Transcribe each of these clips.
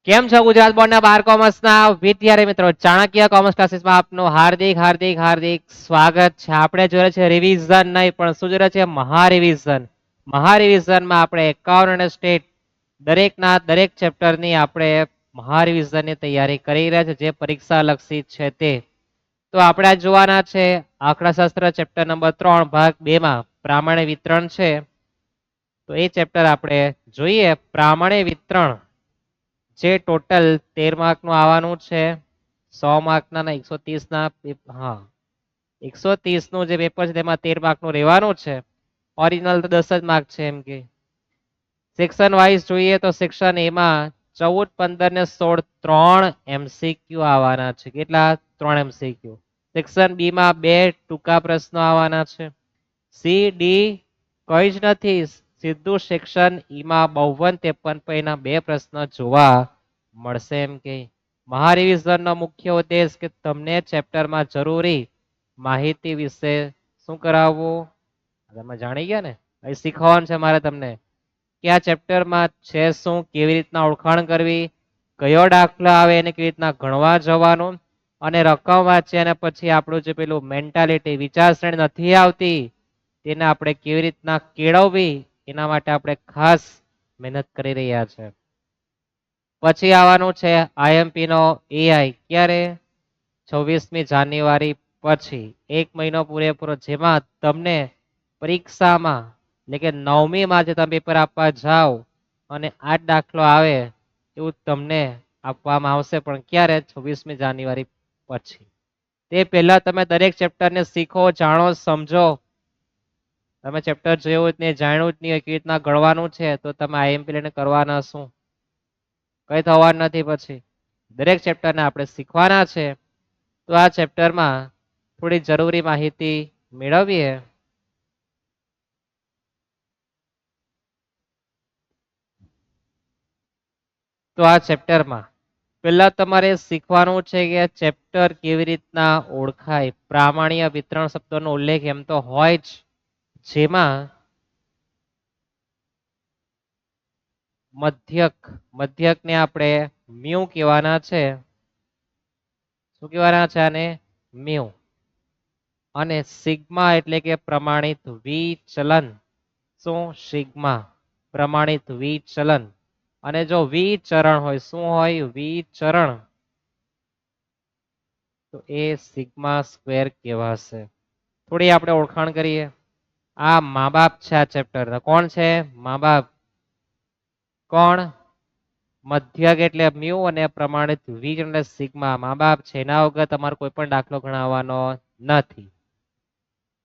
કેમ છો ગુજરાત બોર્ડના 12 કોમર્સના વિદ્યાર્થી મિત્રો? ચાણક્ય કોમર્સ ક્લાસીસમાં આપનું હાર્દિક હાર્દિક હાર્દિક સ્વાગત છે. આપણે જોઈએ છે રિવિઝન નહીં પણ શું જોઈએ છે? મહારિવિઝન. મહારિવિઝનમાં આપણે એકાઉન્ટ અને સ્ટેટ દરેકના દરેક ચેપ્ટરની આપણે મહારિવિઝનની તૈયારી કરી રહ્યા છે, જે પરીક્ષા લક્ષી છે તે. તો આપણે આજ જોવાના છે આંકડાશાસ્ત્ર ચેપ્ટર નંબર 3 ભાગ 2 માં પ્રામાણ્ય વિતરણ છે. તો એ ચેપ્ટર આપણે જોઈએ. પ્રામાણ્ય વિતરણ જે ટોટલ 13 માર્ક નું આવવાનું છે. 100 માર્ક ના 130 ના હા 130 નું જે પેપર છે તેમાં 13 માર્ક નું રહેવાનું છે. ઓરિજિનલ તો 10 જ માર્ક છે એમ કે. સેક્શન વાઇઝ જોઈએ તો સેક્શન એ માં 14, 15 ને 16 3 MCQ આવવાના છે. કેટલા? 3 MCQ. સેક્શન બી માં 2 ટૂંકા પ્રશ્નો આવવાના છે. સી ડી કઈ જ નથી, સીધું સેક્શન ઈ માં 52, 53 પૈના 2 પ્રશ્ન જોવા મળશે એમ કે. મહારિવિઝનનો મુખ્ય ઉદ્દેશ કે તમને ચેપ્ટરમાં જરૂરી માહિતી વિશે શું કરાવવું, તમે જાણી ગયા ને. અહીં શીખવાનું છે મારે તમને કે આ ચેપ્ટરમાં છે શું, કેવી રીતના ઓળખાણ કરવી, કયો દાખલો આવે એને કેવી રીતના ગણવા જવાનું, અને રકમ વાંચી અને પછી આપણું જે પેલું મેન્ટાલિટી વિચારસરણી નથી આવતી તેને આપણે કેવી રીતના કેળવવી, એના માટે આપણે ખાસ મહેનત કરી રહ્યા છે. પછી આવવાનું છે આઈએમપી નો એઆઈ. ક્યારે? 26મી જાન્યુઆરી પછી 1 મહિનો પૂરેપૂરો, જેમાં તમને પરીક્ષામાં એટલે કે 9મી માં જે તમે પેપર આપવા જાઓ અને આ જ દાખલો આવે એવું તમને આપવામાં આવશે, પણ ક્યારે? 26મી જાન્યુઆરી પછી. તે પહેલા તમે દરેક ચેપ્ટરને શીખો, જાણો, સમજો. તમે ચેપ્ટર જોયું જ નહીં, જાણ્યું જ નહીં હોય કેવી રીતના ગણવાનું છે, તો તમે આઈએમપી લઈને કરવાના શું? કઈ થવાનું નથી. પછી દરેક ચેપ્ટરને આપણે શીખવાના છે. તો આ ચેપ્ટરમાં થોડી જરૂરી માહિતી મેળવીએ. તો આ ચેપ્ટરમાં પહેલા તમારે શીખવાનું છે કે ચેપ્ટર કેવી રીતના ઓળખાય. પ્રામાણ્ય વિતરણ શબ્દનો ઉલ્લેખ એમ તો હોય જ, જેમાં મધ્યકને આપણે મ્યુ કહેવાના છે. શું કહેવાના છે આને? મ્યુ. અને સિગ્મા એટલે કે પ્રમાણિત વિચલન. શું? સિગ્મા પ્રમાણિત વિચલન. અને જો વિચરણ હોય, શું હોય? વિચરણ, તો એ સિગ્મા સ્ક્વેર કહેવાશે. થોડી આપણે ઓળખાણ કરીએ. આ મા બાપ છે આ ચેપ્ટર. કોણ છે? મા બાપ. કોણ? મધ્યક એટલે મ્યુ અને પ્રમાણિત વિચલન એટલે સિગ્મા. મા બાપ છે, એના વગર તમારે કોઈ પણ દાખલો ગણાવવાનો નથી.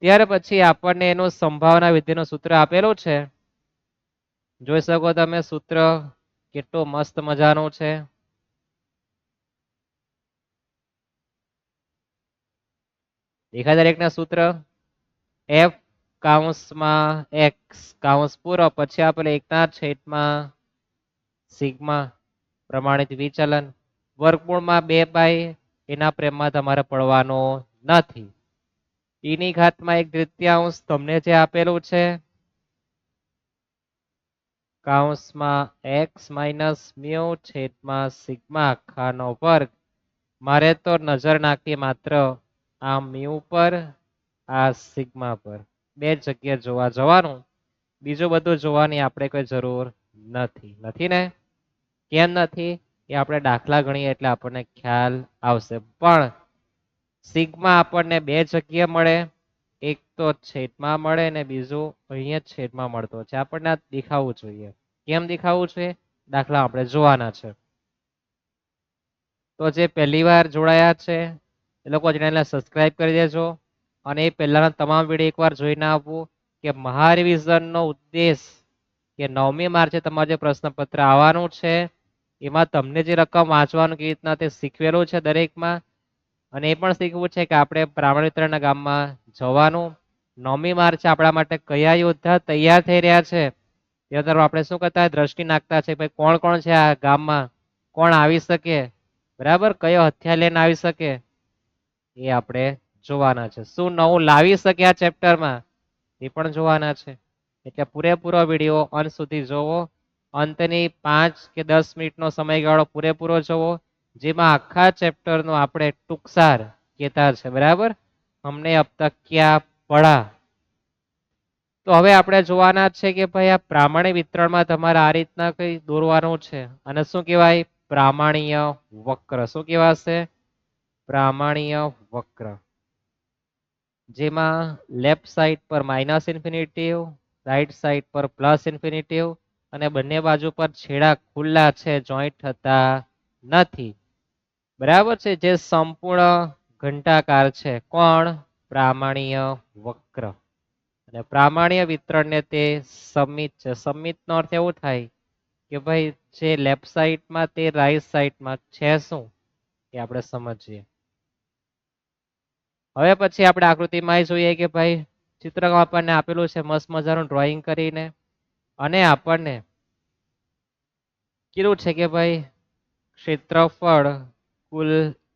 ત્યાર પછી આપણને એનું સંભાવના વિધિનું સૂત્ર આપેલું છે. જોઈ શકો તમે સૂત્ર કેટલું મસ્ત મજાનું છે. દેખાય દરેકના સૂત્ર? એફ કાઉન્સમાં એક્સ કાઉન્સ પૂરો, પછી આપણે 1/છેદમાં સિગ્મા પ્રમાણિત વિચલન, વર્ગમૂળમાં 2 એના પ્રેમમાં તમારે પડવાનો નથી. ઈની ઘાતમાં 1/3 તમને જે આપેલું છે, કાઉન્સમાં એક્સ માઇનસ મ્યુ છેદમાં સિગ્મા આખાનો વર્ગ. મારે તો નજર નાખી માત્ર આ મ્યુ પર, આ સિગ્મા પર. 2 જગ્યા જોવા જવાનું, બીજું બધું જોવાની આપણે કોઈ જરૂર નથી ને. કેમ નથી? એ આપણે દાખલા ગણીએ એટલે આપણને ખ્યાલ આવશે. પણ સિગ્મા આપણને 2 જગ્યાએ મળે, એક તો છેદમાં મળે ને બીજું અહીંયા છેદમાં મળતો છે. આપણને આ દેખાવું જોઈએ. કેમ દેખાવું જોઈએ? દાખલા આપણે જોવાના છે. તો જે પહેલી વાર જોડાયા છે એ લોકો ચેનલને સબસ્ક્રાઇબ કરી દેજો, અને એ પહેલાના તમામ વિડીયો એકવાર જોઈને આવવું કે મહારિવિઝનનો ઉદ્દેશ કે 9મી માર્ચે તમારું જે પ્રશ્નપત્ર આવવાનું છે એમાં તમને જે રકમ વાંચવાનું કેવી રીતના તે શીખવેલું છે દરેકમાં, અને એ પણ શીખવું છે કે આપણે પ્રામાણિક વિતરણના ગામમાં જવાનું. 9મી માર્ચે આપણા માટે કયા યોદ્ધા તૈયાર થઈ રહ્યા છે તે તરફ આપણે શું કરતા દ્રષ્ટિ નાખતા છે. ભાઈ કોણ કોણ છે આ ગામમાં, કોણ આવી શકે, બરાબર, કયો હથિયાર લઈને આવી શકે, એ આપણે જોવાના છે. શું નવું લાવી શકે આ ચેપ્ટરમાં એ પણ જોવાના છે. એટલે પૂરેપૂરો વિડીયો અંત સુધી જોવો અંતની 5 કે 10 મિનિટનો સમયગાળો પૂરેપૂરો જોવો, જેમાં આખા ચેપ્ટરનો આપણે ટૂંકસાર કહેતા છે, બરાબર. અમને અબ તક ક્યા પढ़ा. તો હવે આપણે જોવાના છે કે ભાઈ આ પ્રામાણિક વિતરણમાં તમારે આ રીતના કઈ દોરવાનું છે, અને શું કહેવાય? પ્રામાણ્ય વક્ર. શું કહેવાશે? પ્રામાણ્ય વક્ર. જેમાં લેફ્ટ સાઈડ પર માઇનસ ઇન્ફિનિટિવ, રાઈટ સાઈડ પર પ્લસ ઇન્ફિનિટિવ, અને બંને બાજુ પર છેડા ખુલ્લા છે, જોઈન્ટ થતા નથી, બરાબર છે. જે સંપૂર્ણ ઘંટાકાર છે. કોણ? પ્રામાણ્ય વક્ર. અને પ્રામાણ્ય વિતરણને તે સમિત છે. સમિતનો અર્થ એવું થાય કે ભાઈ જે લેફ્ટ સાઈડમાં તે રાઈટ સાઈડમાં છે શું એ આપણે સમજીએ. હવે પછી આપણે આકૃતિમાં જોઈએ કે ભાઈ ચિત્રમાં આપણને આપેલું છે મસ્ત મજાનું ડ્રોઈંગ કરીને, અને આપણને કીધું છે કે ભાઈ ક્ષેત્રફળ કુલ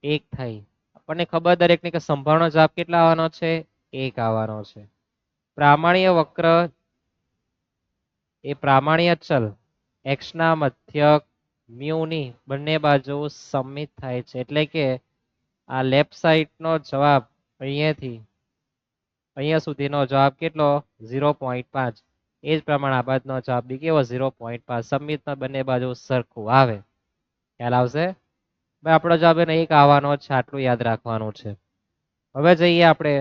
1 થાય. આપણને ખબર દરેકને કે સંભાવનાનો જવાબ કેટલા આવવાનો છે? 1 આવવાનો છે. પ્રામાણ્ય વક્ર એ પ્રામાણ્ય ચલ x ના મધ્યક મ્યુ ની બંને બાજુ સમિત થાય છે, એટલે કે આ લેફ્ટ સાઈડ નો જવાબ અહીંયાથી અહીંયા સુધીનો જવાબ કેટલો? 0.5. એ જ પ્રમાણે આ બાજુનો જવાબ બી કેવો? 0.5. સમિતમાં બંને બાજુ સરખું આવે. ખ્યાલ આવશે? ભાઈ આપણો જવાબ એને 1 આવવાનો છે, આટલું યાદ રાખવાનું છે. હવે જઈએ આપણે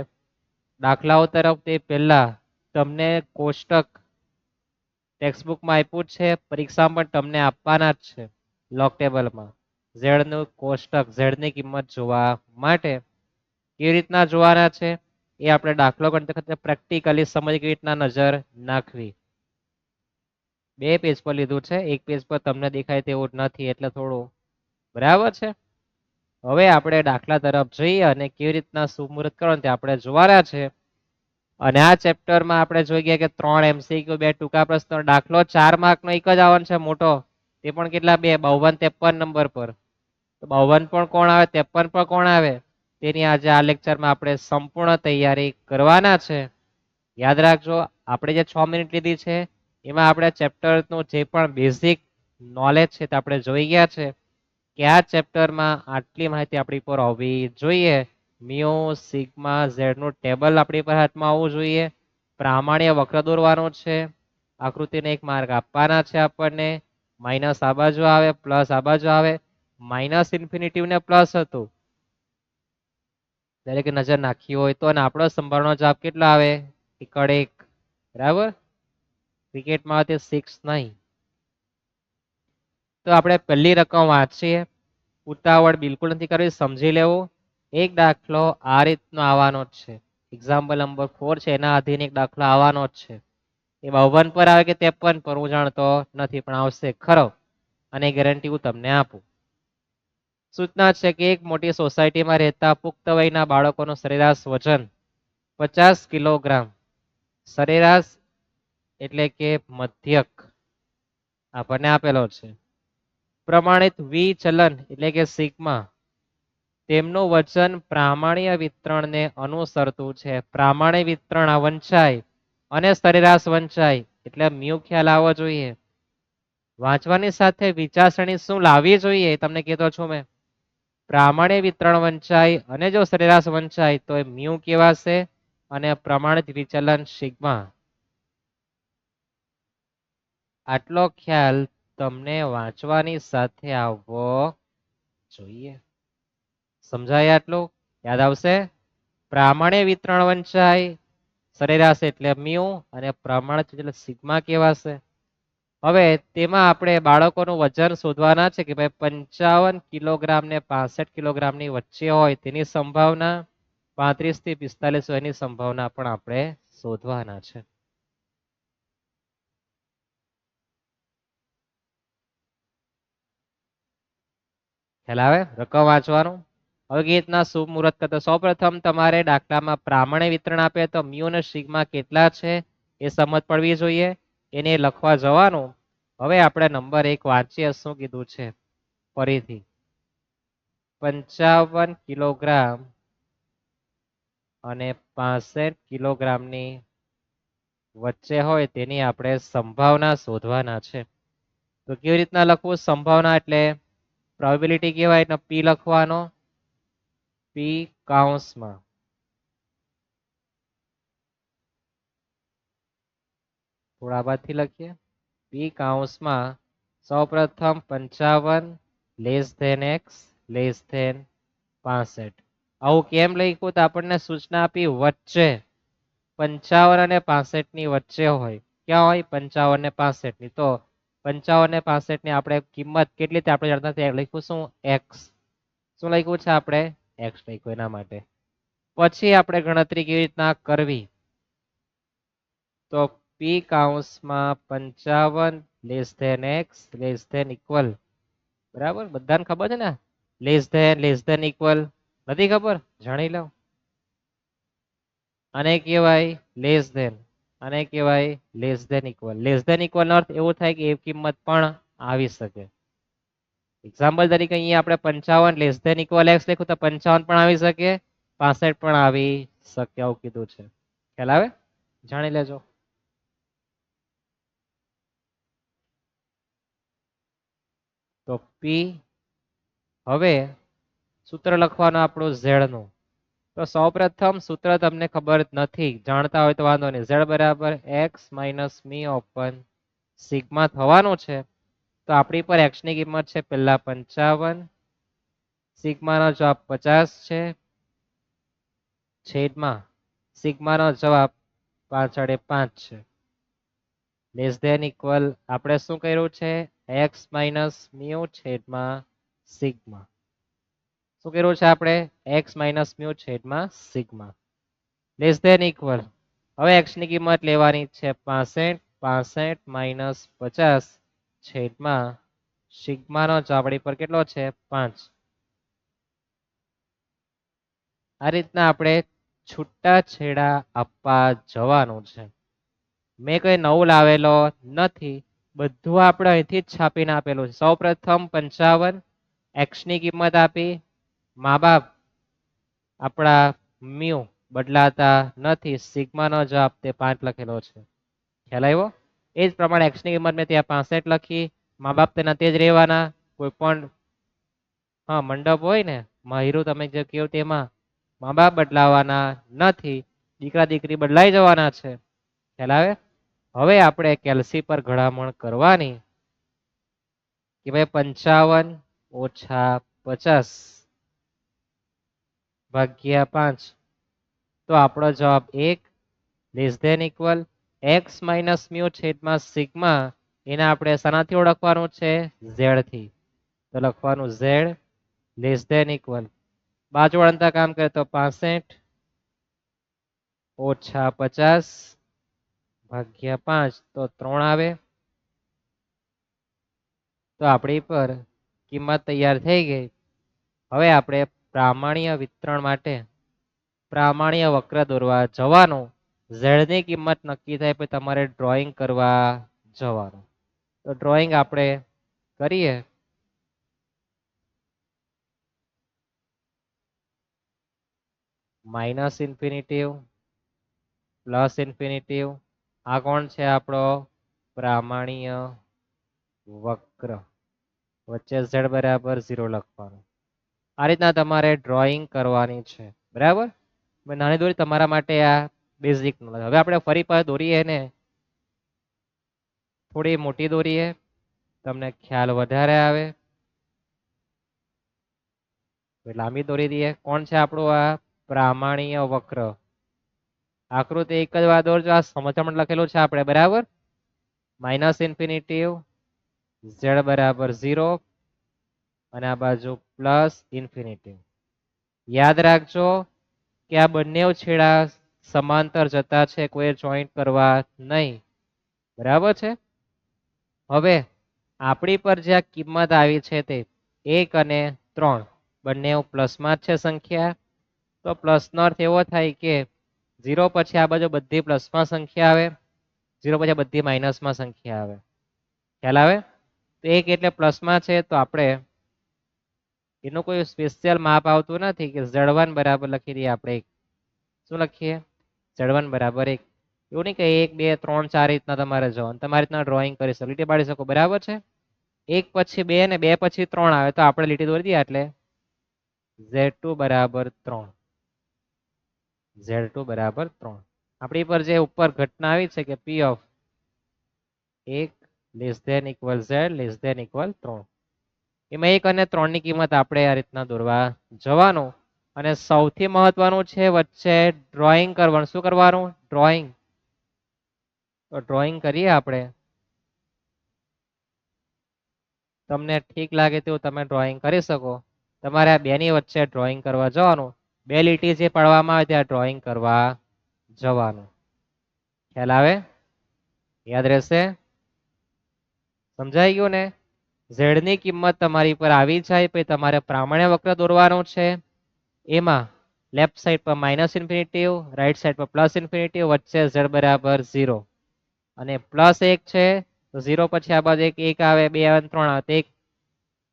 દાખલાઓ તરફ. તે પહેલા તમને કોષ્ટક ટેક્સ્ટબુકમાં આપ્યું છે, પરીક્ષામાં પણ તમને આપવાના જ છે. લોગ ટેબલમાં ઝેડ નું કોષ્ટક, ઝેડ ની કિંમત જોવા માટે કેવી રીતના જોવાના છે એ આપણે દાખલો કરતી વખતે પ્રેક્ટિકલી સમજ કેવી રીતના નજર નાખવી. 2 પેજ પર લીધું છે, 1 પેજ પર તમને દેખાય તેવું નથી, એટલે થોડું બરાબર છે. હવે આપણે દાખલા તરફ જઈએ અને કેવી રીતના સુમુહૂર્ત કરવાનું તે આપણે જોવાના છે. અને આ ચેપ્ટરમાં આપણે જોઈ ગયા કે 3 MCQ, 2 ટૂંકા પ્રશ્નો. દાખલો 4 માર્કનો એક જ આવવાનો છે મોટો, તે પણ કેટલા? 2, 52, 53 નંબર પર. તો 52 પણ કોણ આવે, 53 પણ કોણ આવે, તેની આજે આ લેક્ચરમાં આપણે સંપૂર્ણ તૈયારી કરવાના છે. યાદ રાખજો, આપણે જે 6 મિનિટ લીધી છે એમાં આપણે ચેપ્ટરનું જે પણ બેઝિક નોલેજ છે તે આપણે જોઈ ગયા છે કે આ ચેપ્ટરમાં આટલી માહિતી આપણી પર હોવી જોઈએ. મ્યુ, સિગ્મા, ઝેડ નું ટેબલ આપણી પર હાથમાં આવવું જોઈએ. પ્રામાણ્ય વક્ર દોરવાનું છે. આકૃતિને 1 માર્ક આપવાના છે આપણને. માઇનસ આ બાજુ આવે, પ્લસ આ બાજુ આવે. માઇનસ ઇન્ફિનિટિવ ને પ્લસ હતું, દરેકે નજર નાખી હોય તો. અને આપણો સંભાવનાનો જવાબ કેટલો આવે? એકડ 1. બરાબર. ક્રિકેટમાં તે 6 નહીં. તો આપણે પહેલી રકમ વાંચીએ. ઉતાવળ બિલકુલ નથી કરવી, સમજી લેવું. એક દાખલો આ રીતનો આવવાનો જ છે. એક્ઝામ્પલ નંબર 4 છે, એના આધીન એક દાખલો આવવાનો જ છે. એ 52 પર આવે કે 53 પર હું જાણતો નથી, પણ આવશે ખરો, અને ગેરંટી હું તમને આપું. સૂચના છે કે એક મોટી સોસાયટીમાં રહેતા પુખ્ત વયના બાળકોનું સરેરાશ વજન 50 કિલોગ્રામ. સરેરાશ એટલે કે મધ્યક આપણને આપેલો છે. પ્રમાણિત વિચલન એટલે કે સિગ્મા, તેમનું વચન પ્રામાણ્ય વિતરણને અનુસરતું છે. પ્રામાણ્ય વિતરણ આ વંચાય અને સરેરાશ વંચાય એટલે મ્યુ ખ્યાલ આવવો જોઈએ. વાંચવાની સાથે વિચારસરણી શું લાવવી જોઈએ એ તમને કહેતો છું મેં. પ્રામાણ્ય વિતરણ વંચાય અને જો સરેરાશ વંચાય તો એ મ્યુ કહેવાશે, અને પ્રમાણિત વિચલન સિગ્મા. આટલો ખ્યાલ તમને વાંચવાની સાથે આવવો જોઈએ. સમજાય આટલું? યાદ આવશે? પ્રામાણ્ય વિતરણ વંચાય, સરેરાશ એટલે મ્યુ, અને પ્રમાણિત એટલે સિગ્મા કહેવાશે. હવે તેમાં આપણે બાળકોનું વજન શોધવાના છે કે ભાઈ 55 કિલોગ્રામ ને 65 કિલોગ્રામની વચ્ચે હોય તેની સંભાવના, 35 થી 45 હોય એની સંભાવના પણ આપણે શોધવાના છે. ખ્યાલ આવે? રકમ વાંચવાનું. હવે રીતના શુભ મુહૂર્ત કરતા સૌપ્રથમ તમારે દાખલામાં પ્રામાણ્ય વિતરણ આપે તો મ્યુ અને સિગ્મા કેટલા છે એ સમજ પડવી જોઈએ, એને લખવા જવાનું. હવે આપણે નંબર 1 વાંચીએ શું કીધું છે ફરીથી. 55 કિલોગ્રામ અને 65 કિલોગ્રામની વચ્ચે હોય તેની આપણે સંભાવના શોધવાના છે. તો કેવી રીતના લખવું? સંભાવના એટલે પ્રોબેબિલિટી કહેવાય, એટલે પી લખવાનો, પી કૌંસમાં થોડા બાદથી લખીએ, પી કૌંસમાં સૌપ્રથમ 55 less than X less than 65. આવું કેમ લખ્યું? તો આપણને સૂચના આપી વચ્ચે 55 અને 65 ની વચ્ચે હોય. ક્યાં હોય? 55 ને 65 ની. તો 55 ને 65 ની આપણે કિંમત કેટલી તે આપણે જાણતા નથી, લખ્યું શું? એક્સ. શું લખ્યું છે આપણે? એક્સ લખ્યું એના માટે. પછી આપણે ગણતરી કેવી રીતના કરવી? તો પી કૌંસમાં 55 less than X less than equal, બરાબર, બધાને ખબર છે ને? લેસ ધેન ઇક્વલ નથી ખબર? જાણી લો. આને કહેવાય લેસ ધેન, આને કહેવાય less than equal. Less than equal નો અર્થ એવો થાય કે એ કિંમત પણ આવી શકે. એક્ઝામ્પલ તરીકે અહીંયા આપણે 55 લેસ ધેન ઇક્વલ એક્સ લખ્યું, તો 55 પણ આવી શકે, 65 પણ આવી શકે, આવું કીધું છે. ખ્યાલ આવે? જાણી લેજો. તો પી, હવે સૂત્ર લખવાનું આપણું ઝેડ નું. તો સૌપ્રથમ સૂત્ર તમને ખબર નથી, જાણતા હોય તો વાંધો નહીં. ઝેડ બરાબર એક્સ માઇનસ મી ઓપન સિગ્મા થવાનું છે. તો આપણી પર એક્સ ની કિંમત છે પહેલા 55, સિગ્માનો જવાબ 50 છે, છેદમાં સિગ્માનો જવાબ 5/5 છે. લેસ ધેન ઇક્વલ આપણે શું કર્યું છે? એક્સ માઇનસ મ્યુ છેદમાં સિગ્મા. શું કર્યું છે આપણે? એક્સ માઇનસ મ્યુ છેદમાં સિગ્મા. લેસ ધેન ઇક્વલ, હવે એક્સ ની કિંમત લેવાની છે 65, 65 માઇનસ 50 છેદમાં સિગ્માનો જવાબ આપણી પર કેટલો છે? 5. આ રીતના આપણે છૂટા છેડા આપવા જવાનું છે. મેં કઈ નવું લાવેલો નથી, બધું આપણે અહીંથી જ છાપીને આપેલું છે. સૌપ્રથમ 55 એક્સ ની કિંમત આપી, મા બાપ આપણા મ્યુ બદલાતા નથી, સિગ્માનો જવાબ તે 5 લખેલો છે. ખ્યાલ આવ્યો? એ જ પ્રમાણે એક્સ ની કિંમત મેં ત્યાં 65 લખી, મા બાપ તેના તે જ રહેવાના. કોઈ પણ હા મંડપ હોય ને, માહિરું તમે જે કહો તેમાં મા બાપ બદલાવાના નથી, દીકરા દીકરી બદલાઈ જવાના છે. ખ્યાલ આવે? હવે આપણે કેલ્સી પર ઘડામણ કરવાની કે ભાઈ 55 ઓછા 50 ભાગ્યા 5. તો આપણો જવાબ 1 less than equal X minus mu છેદમાં સિગ્મા, એને આપણે શાનાથી ઓળખવાનું છે? ઝેડ થી. તો લખવાનું ઝેડ લેસ ધેન ઇક્વલ, બાજુ અડતા કામ કરે તો 65 ઓછા 50 ભાગ્યા 5, તો 3 આવે. તો આપણી પર કિંમત તૈયાર થઈ ગઈ. હવે આપણે પ્રામાણ્ય વિતરણ માટે પ્રામાણ્ય વક્ર દોરવા જવાનું. ઝેડ ની કિંમત નક્કી થાય પછી તમારે ડ્રોઈંગ કરવા જવાનું. તો ડ્રોઈંગ આપણે કરીએ. માઇનસ ઇન્ફિનિટિવ પ્લસ ઇન્ફિનિટિવ, આ કોણ છે? આપણો પ્રામાણ્ય વક્ર. વચ્ચે ઝેડ બરાબર 0 લખવાનું. આ રીતના તમારે ડ્રોઈંગ કરવાની છે, બરાબર? નાની દોરી તમારા માટે આ બેઝિક નોલેજ. હવે આપણે ફરી પાછા દોરીએ ને થોડી મોટી દોરીએ, તમને ખ્યાલ વધારે આવે. લાંબી દોરી દઈએ. કોણ છે આપણું આ પ્રામાણ્ય વક્ર? આકૃતિ એક જ વાર દોરજો, આ સમજામણ લખેલું છે આપણે, બરાબર? માઇનસ ઇન્ફિનિટિવ ઝેડ બરાબર 0 અને આ બાજુ પ્લસ ઇન્ફિનિટિવ. યાદ રાખજો કે આ બંને છેડા સમાંતર જતા છે, કોઈ જોઈન્ટ કરવા નહીં, બરાબર છે? હવે આપણી પર જે કિંમત આવી છે તે 1 અને 3 બંને પ્લસમાં જ છે સંખ્યા. તો પ્લસ નો અર્થ એવો થાય કે 0 પછી આ બાજુ બધી પ્લસમાં સંખ્યા આવે, 0 પછી બધી માઇનસમાં સંખ્યા આવે. ખ્યાલ આવે? તો 1 એટલે પ્લસમાં છે, તો આપણે એનું કોઈ સ્પેશિયલ માપ આવતું નથી કે Z1 બરાબર લખી દઈએ આપણે 1. શું લખીએ? Z1 બરાબર 1. એવું નહીં કે 1 2 3 4 રીતના તમારે જવાનું, તમારી રીતના ડ્રોઈંગ કરી શકો, લીટી પાડી શકો, બરાબર છે? એક પછી બે ને બે પછી ત્રણ આવે તો આપણે લીટી દોરી દઈએ એટલે Z2 બરાબર 3 Z2 બરાબર 3 આપણી પર જે ઉપર ઘટના આવી છે કે P of 1 less than equal Z less than equal 3 એમાં 1 અને 3 ની કિંમત આપણે આ રીતના દોરવા જવાનું અને સૌથી મહત્વનું છે વચ્ચે ડ્રોઈંગ કરવાનું શું કરવાનું ડ્રોઈંગ તો ડ્રોઈંગ કરીએ આપણે તમને ઠીક લાગે તેવું તમે ડ્રોઈંગ કરી શકો તમારે આ બેની વચ્ચે ડ્રોઈંગ કરવા જવાનું બે લીટી જે પાડવામાં આવે ત્યાં ડ્રોઈંગ કરવા જવાનું ખ્યાલ આવે યાદ રહેશે સમજાઈ ગયું ને ઝેડ ની કિંમત તમારી પર આવી જાય પછી તમારે પ્રામાણ્ય વક્ર દોરવાનું છે એમાં લેફ્ટ સાઈડ પર માઇનસ ઇન્ફિનિટિવ રાઈટ સાઈડ પર પ્લસ ઇન્ફિનિટિવ વચ્ચે ઝેડ બરાબર 0 અને પ્લસ 1 છે તો 0 પછી આ બાજુ એક આવે 2 આવે 3 આવે તો એક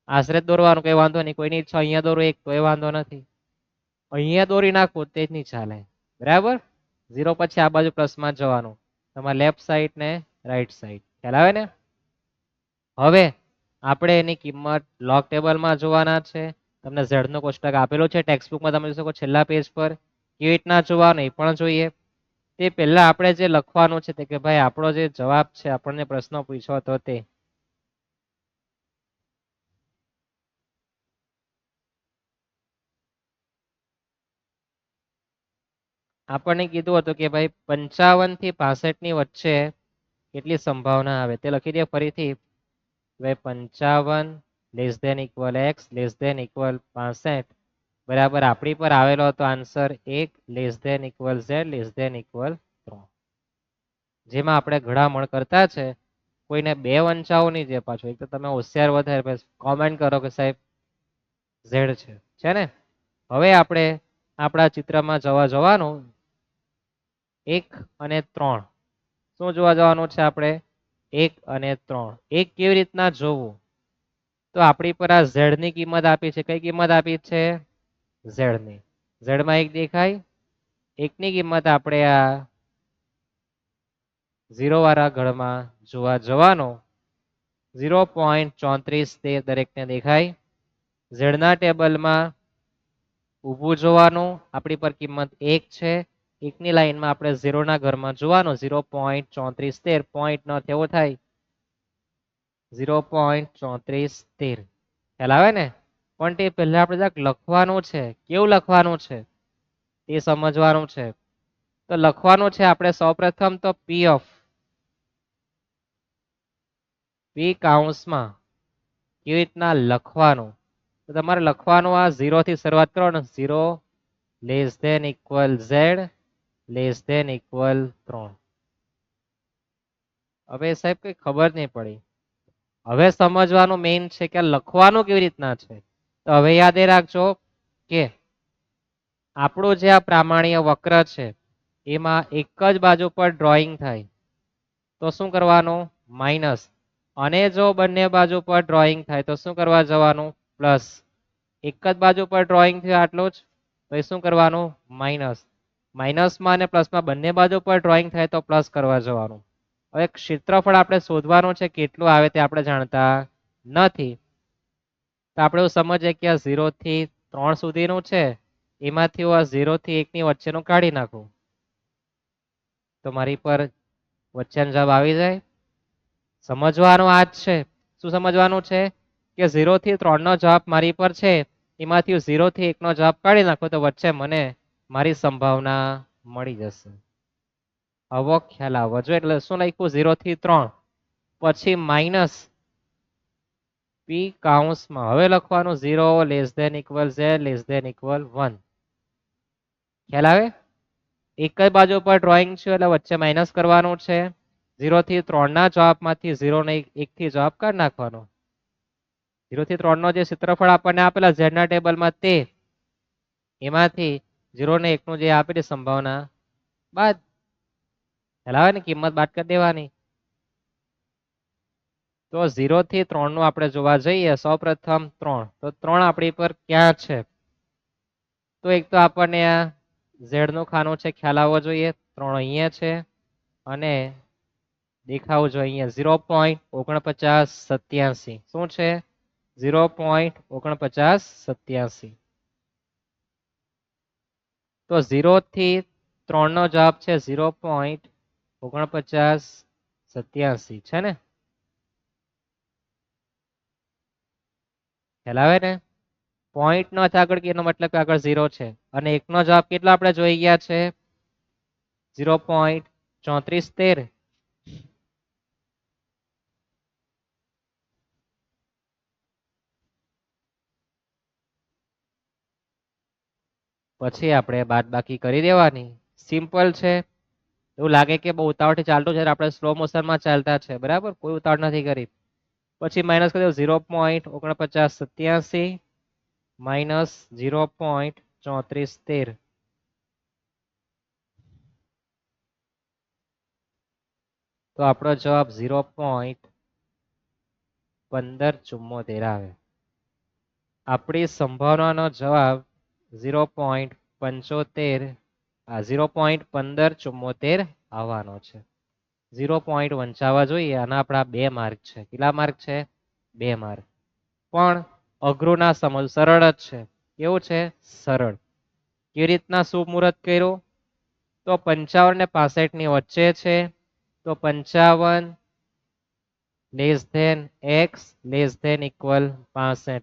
આશરે દોરવાનું કઈ વાંધો નહીં કોઈની ઈચ્છા અહીંયા દોરો એક તો એ વાંધો નથી અહીંયા દોરી નાખો તે જ નહીં ચાલે બરાબર 0 પછી આ બાજુ પ્લસમાં જવાનું તમારે લેફ્ટ સાઈડ ને રાઈટ સાઈડ ખ્યાલ આવે ને હવે આપણે એની કિંમત લોગ ટેબલમાં જોવાના છે તમને ઝેડ નો કોષ્ટક આપેલો છે ટેક્સ્ટ બુકમાં તમે જોઈ શકો છેલ્લા પેજ પર કેવી રીતના જોવાનું એ પણ જોઈએ તે પહેલા આપણે જે લખવાનું છે તે કે ભાઈ આપણો જે જવાબ છે આપણને પ્રશ્ન પૂછ્યો હતો તે આપણને કીધું હતું કે ભાઈ 55 થી 65 ની વચ્ચે કેટલી સંભાવના આવે તે લખી દે ફરીથી ભાઈ 55 less than equal x less than equal 65 બરાબર આપણી પર આવેલો હતો answer 1 less than equal z less than equal 3 જેમાં આપણે ઘડામણ કરતા છે કોઈને બે વંચાવો નહીં જે પાછો એક તો તમે હોશિયાર વધારે કોમેન્ટ કરો કે સાહેબ z છે ને હવે આપણે આપણા ચિત્રમાં જવાનું 1 અને 3 શું જોવા જવાનું છે આપણે 1 અને 3 એક કેવી રીતના જોવું તો આપણી પર આ z ની કિંમત આપી છે કઈ કિંમત આપી છે z ની z માં 1 દેખાય 1 ની કિંમત આપણે આ 0 વાળા ઘરમાં જોવા જવાનો 0.34 તે દરેકને દેખાય z ના ટેબલમાં ઊભું જોવાનું આપણી પર કિંમત 1 છે 1 ની લાઈનમાં આપણે 0 ના ઘરમાં જોવાનું 0.34 પોઈન્ટ ન થવો થાય 0.34 ખ્યાલ આવે ને પણ તે પહેલા આપણે જરાક લખવાનું છે કેવું લખવાનું છે તે સમજવાનું છે તો લખવાનું છે આપણે સૌપ્રથમ તો p ઓફ p કાઉન્સમાં કેવી રીતના લખવાનું તો તમારે લખવાનું આ 0 થી શરૂઆત કરો ને 0 less than equal z less than equal 3 હવે સાહેબ કઈ ખબર નહીં પડી હવે સમજવાનું મેઇન છે કે લખવાનું કેવી રીતના છે તો હવે યાદ રાખજો કે આપણું જે આ પ્રામાણ્ય વક્ર છે એમાં એક જ બાજુ પર ડ્રોઈંગ થાય તો શું કરવાનું માઇનસ અને જો બંને બાજુ પર ડ્રોઈંગ થાય તો શું કરવા જવાનું પ્લસ એક જ બાજુ પર ડ્રોઈંગ થયું આટલું જ તો શું કરવાનું માઇનસ માઇનસમાં અને પ્લસમાં બંને બાજુ પર ડ્રોઈંગ થાય તો પ્લસ કરવા જવાનું હવે ક્ષેત્રફળ આપણે શોધવાનું છે કેટલું આવે તે આપણે જાણતા નથી તો આપણે એવું સમજીએ કે આ 0 થી 3 સુધીનું છે એમાંથી આ 0 થી 1 ની વચ્ચેનું કાઢી નાખું તો મારી પર વચ્ચેનો જવાબ આવી જાય સમજવાનું આ જ છે શું સમજવાનું છે કે 0 થી 3 નો જવાબ મારી પર છે એમાંથી 0 થી 1 નો જવાબ કાઢી નાખો તો વચ્ચે મને મારી સંભાવના મળી જશે આવો ખ્યાલ આવવો જોઈએ એટલે શું લખ્યું 0 થી 3 પછી માઇનસ p કાઉન્સમાં હવે લખવાનું 0 less than equal z less than equal 1 ખ્યાલ આવે એક જ બાજુ પર ડ્રોઈંગ છે એટલે વચ્ચે માઇનસ કરવાનું છે 0 થી 3 ના જવાબમાંથી 0 ને 1 થી જવાબ કાઢી નાખવાનો 0 થી 3 નો જે ક્ષેત્રફળ આપણને આપેલા z ના ટેબલમાં તે એમાંથી 0 ને 1 નું જે આપેલી સંભાવના બાદ ખ્યાલ આવે ને કિંમત બાદ કરી દેવાની તો 0 થી 3 નું આપણે જોવા જઈએ સૌપ્રથમ 3 તો 3 આપણી પર ક્યાં છે તો એક તો આપણને આ z નું ખાનું છે ખ્યાલ આવવો જોઈએ 3 અહીંયા છે અને દેખાવું જોઈએ અહીંયા 0.4987 શું છે 0.4987 તો 0 થી 3 નો જવાબ છે 0.4987 છે ને ખ્યાલ આવે ને પોઈન્ટ નો આગળ એનો મતલબ કે આગળ 0 છે અને એકનો જવાબ કેટલો આપણે જોઈ ગયા છે 0.3413 પછી આપણે બાદબાકી કરી દેવાની સિમ્પલ છે એવું લાગે કે બહુ ઉતાવળથી ચાલતું છે આપણે સ્લો મોશનમાં ચાલતા છે બરાબર કોઈ ઉતાવળ નથી કરી પછી માઇનસ કરી દો 0.4987 માઇનસ 0.3413 તો આપણો જવાબ 0.1574 આવે આપણી સંભાવનાનો જવાબ 0.1574 આવવાનો છે 0 વંચાવા જોઈએ અને આપણા 2 માર્ક છે કેટલા માર્ક છે 2 માર્ક પણ અઘરું ના સમજ સરળ જ છે કેવું છે સરળ કેવી રીતના શુભ મુહૂર્ત કર્યું તો 55 ને 65 ની વચ્ચે છે તો 55 less than X less than equal 65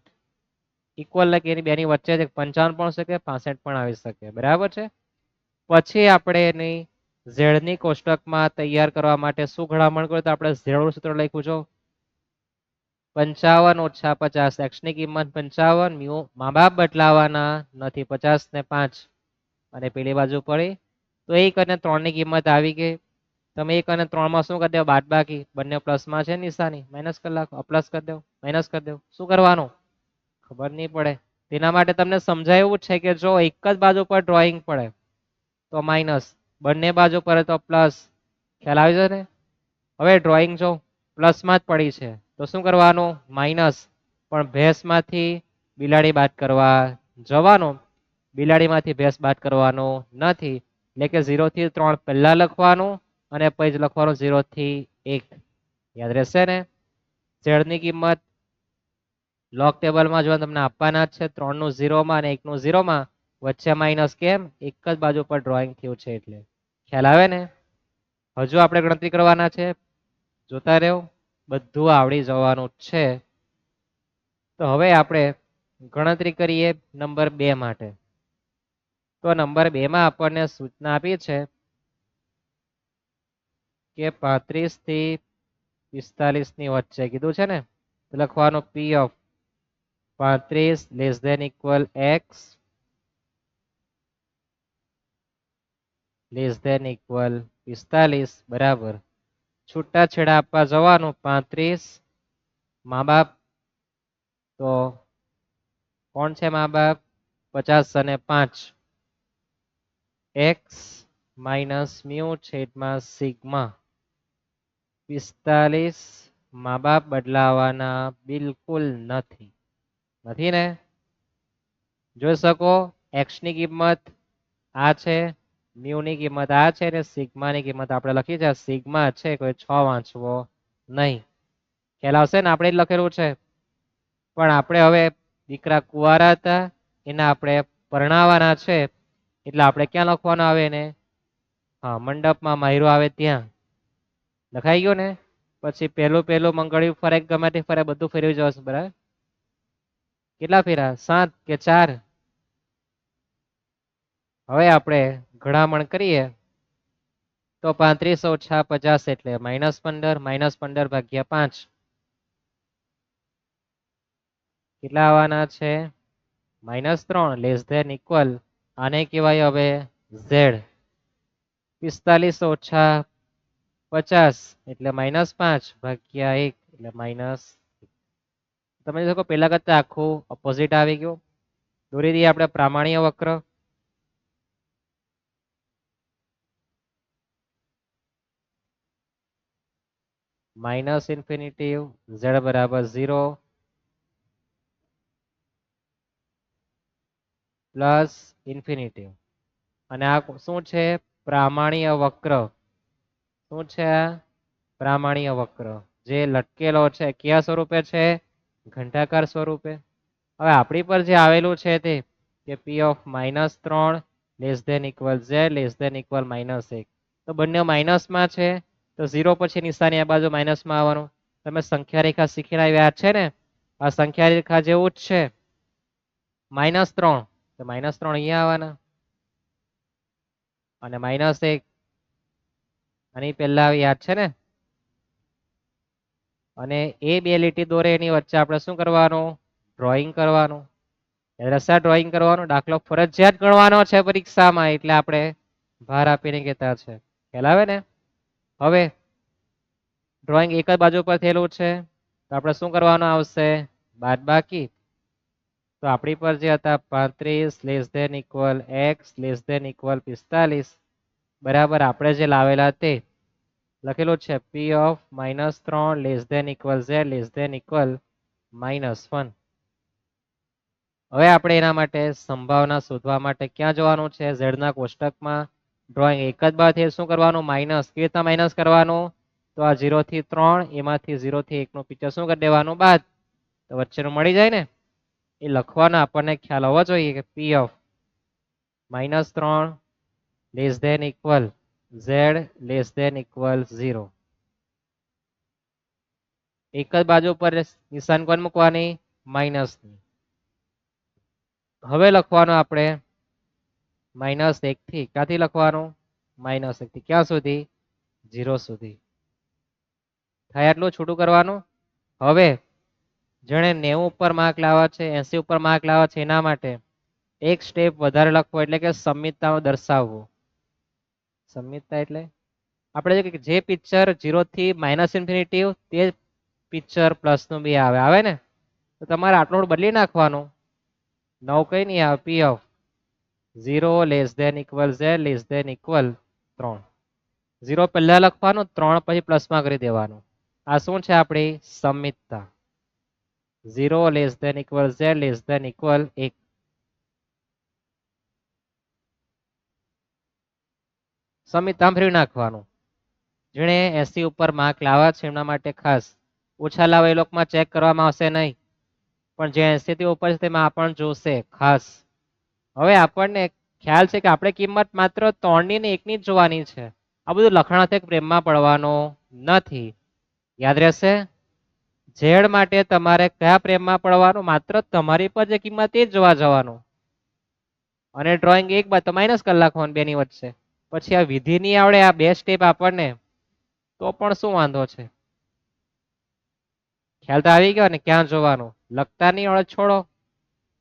equal like એની બેની વચ્ચે છે 55 પણ શકે 65 પણ આવી શકે બરાબર છે પછી આપણે એની ઝેડ ની કોષ્ટકમાં તૈયાર કરવા માટે શું ઘડામણ કર્યું તો આપણે ઝેડ નું સૂત્ર લખ્યું છે 55 ઓછા 50 એક્સ ની કિંમત 55 મ્યુ મા બાપ બદલાવાના નથી 50 ને 5 અને પેલી બાજુ પડી તો 1 અને 3 ની કિંમત આવી ગઈ તમે 1 અને 3 માં શું કરી દો બાદબાકી બંને પ્લસ માં છે નિશાની માઇનસ કરી નાખો પ્લસ કરી દો માઇનસ કરી દો શું કરવાનું ખબર નહીં પડે તેના માટે તમને સમજાયું છે કે જો એક જ બાજુ પર ડ્રોઈંગ પડે તો માઇનસ બંને બાજુ પર તો પ્લસ ખ્યાલ આવી જશે ને હવે ડ્રોઈંગ જો પ્લસ માં જ પડી છે તો શું કરવાનું માઇનસ પણ ભેંસ માંથી બિલાડી બાદ કરવા જવાનું બિલાડીમાંથી ભેંસ બાદ કરવાનું નથી એટલે કે 0 થી 3 પહેલા લખવાનું અને પછી લખવાનું 0 થી 1 યાદ રહેશે ને ઝેડ ની કિંમત લોક ટેબલમાં જો તમને આપવાના છે 3 નું 0 માં અને 1 નું 0 માં વચ્ચે માઇનસ કેમ એક જ બાજુ પર ડ્રોઈંગ થયું છે એટલે ખ્યાલ આવે ને હજુ આપણે ગણતરી કરવાના છે જોતા રહો બધું આવડી જવાનું છે તો હવે આપણે ગણતરી કરીએ નંબર 2 માટે તો નંબર 2 માં આપણને સૂચના આપી છે કે 35 થી 45 ની વચ્ચે કીધું છે ને લખવાનું P of 35 less than equal X less than equal 45 બરાબર છૂટા છેડા આપવા જવાનું 35 મા બાપ તો કોણ છે મા બાપ 50 અને 5 એક્સ માઇનસ મ્યુ છેદમાં સિગ્મા 45 મા બાપ બદલાવાના બિલકુલ નથી ને જોઈ શકો એક્સ ની કિંમત આ છે મ્યુ ની કિંમત આ છે ને સિગ્મા ની કિંમત આપણે લખી છે સિગ્મા છે કોઈ 6 વાંચવો નહીં ખ્યાલ આવશે ને આપણે જ લખેલું છે પણ આપણે હવે દીકરા કુંવારા હતા એને આપણે પરણાવવાના છે એટલે આપણે ક્યાં લખવાનું આવે ને હા મંડપમાં માયરો આવે ત્યાં લખાઈ ગયો ને પછી પેલું મંગળિયું ફરે ગમે તે ફરે બધું ફેરવી જશે બરાબર કેટલા ફેરા 7 કે 4 હવે આપણે ઘડામણ કરીએ તો 35 ઓછા 50 એટલે -15 ભાગ્યા 5 કેટલા આવવાના છે -3 લેસ ધેન ઇક્વલ આને કહેવાય હવે ઝેડ 45 ઓછા 50 એટલે -5 ભાગ્યા 1 એટલે માઇનસ તમે જોકો પેલા કરતા આખું ઓપોઝિટ આવી ગયું દોરી દઈએ આપણે પ્રામાણ્ય વક્ર માઇનસ ઇન્ફિનિટી ઝેડ બરાબર 0 પ્લસ ઇન્ફિનિટી અને આ શું છે પ્રામાણ્ય વક્ર શું છે પ્રામાણ્ય વક્ર જે લટકેલો છે કયા સ્વરૂપે છે? ઘંટાકાર સ્વરૂપે. હવે આપણી પર જે આવેલું છે તે કે P of -3 less than equal Z less than equal -1, તો બંને માઇનસમાં છે તો 0 પછી નિશાની આ બાજુ માઇનસમાં આવવાનું. તમે સંખ્યા રેખા શીખીને આવ્યા છે ને, આ સંખ્યા રેખા જેવું જ છે. -3 તો -3 અહીંયા આવવાના અને -1 આની પહેલા યાદ છે ને. અને એ બે લીટી દોરે એની વચ્ચે આપણે શું કરવાનું? ડ્રોઈંગ કરવાનું. રસા ડ્રોઈંગ કરવાનો દાખલો ફરજિયાત ગણવાનો છે પરીક્ષામાં, એટલે આપણે ભાર આપીને કહેતા છે. ખ્યાલ આવે ને? હવે ડ્રોઈંગ એક જ બાજુ પર થયેલું છે તો આપણે શું કરવાનું આવશે? બાદબાકી. તો આપણી પર જે હતા 35 less than equal x less than equal 45 બરાબર આપણે જે લાવેલા તે લખેલું છે P of -3 less than equal z less than equal -1. હવે આપણે એના માટે સંભાવના શોધવા માટે ક્યાં જવાનું છે? z ના કોષ્ટકમાં. ડ્રોઈંગ એક જ બાદ શું કરવાનું? માઇનસ. કેવી રીતના માઇનસ કરવાનું? તો આ 0 થી 3 એમાંથી 0 થી 1 નું પિક્ચર શું કરી દેવાનું? બાદ. તો વચ્ચેનું મળી જાય ને, એ લખવાનો આપણને ખ્યાલ હોવો જોઈએ કે P of -3 less than equal z less than equal 0. એક જ બાજુ પર નિશાન કોણ મૂકવાની? માઇનસ. હવે લખવાનું આપણે -1 થી ક્યાંથી લખવાનું? -1 થી ક્યાં સુધી? 0 સુધી. થાય એટલું છૂટું કરવાનું. હવે જેણે 90 ઉપર માર્ક લાવવા છે, 80 ઉપર માર્ક લાવવા છે, એના માટે એક સ્ટેપ વધારે લખવો એટલે કે સમિતતાઓ દર્શાવવું. સમિતતા એટલે આપણે જે પિક્ચર 0 થી -ઇન્ફિનિટી તે પિક્ચર પ્લસ નું બી આવે ને, તો તમારે આટલું બદલી નાખવાનું. 9 કઈ નહીં આવે, P of 0 less than equal z less than equal 3. 0 પહેલા લખવાનું, 3 પછી પ્લસમાં કરી દેવાનું. આ શું છે આપણી સમિતતા? 0 less than equal z less than equal 1. સમિતતા ફેરવી નાખવાનું. જેણે 80 ઉપર માર્ક લાવવા છે એમના માટે ખાસ, ઓછા લાવે એ લોકોમાં ચેક કરવામાં આવશે નહીં, પણ જે 80 થી ઉપર છે તેમાં આપણને જોશે ખાસ. હવે આપણને ખ્યાલ છે કે આપણે કિંમત માત્ર 3 ની ને 1 ની જ જોવાની છે. આ બધું લખણાથી પ્રેમમાં પડવાનો નથી. યાદ રહેશે? ઝેડ માટે તમારે કયા પ્રેમમાં પડવાનું? માત્ર તમારી પર જે કિંમત એ જ જોવા જવાનું. અને ડ્રોઈંગ એક બાદ તો માઇનસ કરી નાખવાનું બેની વચ્ચે. પછી આ વિધિ નહીં આવડે, આ બે સ્ટેપ આપણને, તો પણ શું વાંધો છે? ખ્યાલ તો આવી ગયો ને ક્યાં જોવાનું? લખતા નહીં આવડે છોડો,